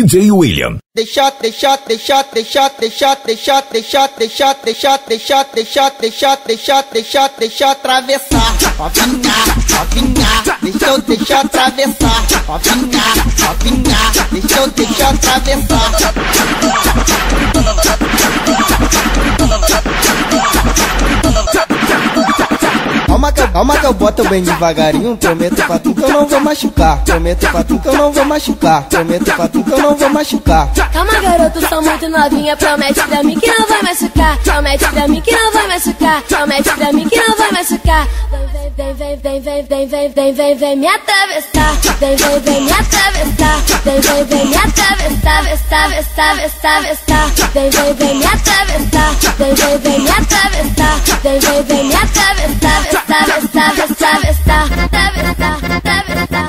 DJ William. Deixa atravessar, novinha, deixa eu deixar atravessar, novinha, deixa eu deixar atravessar. Calma que eu boto bem devagarinho. Prometo pra tu que eu não vou machucar. Prometo pra tu que eu não vou machucar. Prometo pra tu que eu não vou machucar. Calma, garoto, sou muito novinha. Promete pra mim que não vai machucar. Promete pra mim que não vai machucar. Promete pra mim que não vai machucar. Vem me atravessar. Vem me atravessar. Vem me atravessar. Vem me atravessar. Vem me atravessar. Vem me atravessar.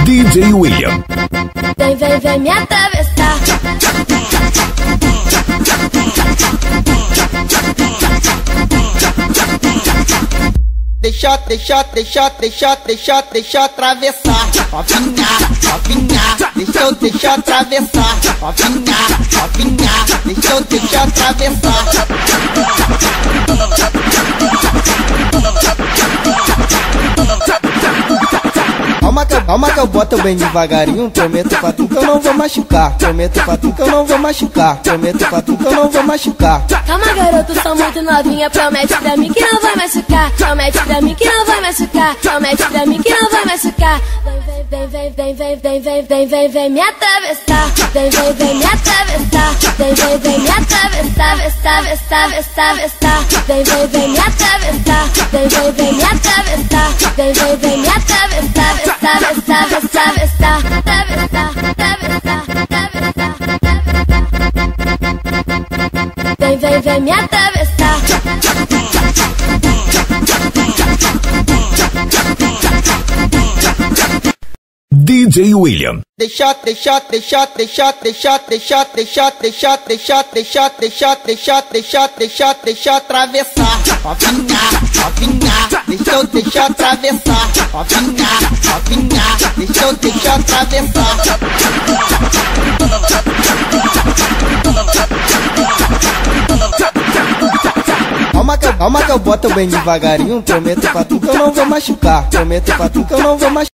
DJ William. Vem me atravessar. Deixa atravessar, novinha, deixa eu deixar atravessar, novinha, deixa eu deixar atravessar. Calma que eu boto bem devagarinho. Prometo pra tu que eu não vou machucar. Prometo pra tu que eu não vou machucar. Prometo pra tu que eu não vou machucar. Calma, garoto, sou muito novinha. Promete pra mim que não vai machucar. Promete pra mim que não vai machucar. Promete pra mim que não vai machucar. Vem me atravessar. Vem me atravessar. Vem me atravessar. Vem me atravessar. Vem me atravessar. Vem me atravessar. Vem me atravessar. DJ William. Deixa atravessar, novinha, deixa eu deixar atravessar, novinha, deixa eu deixar atravessar. Calma que eu boto bem devagarinho. Prometo pra tu que eu não vou machucar. Prometo pra tu que eu não vou machucar.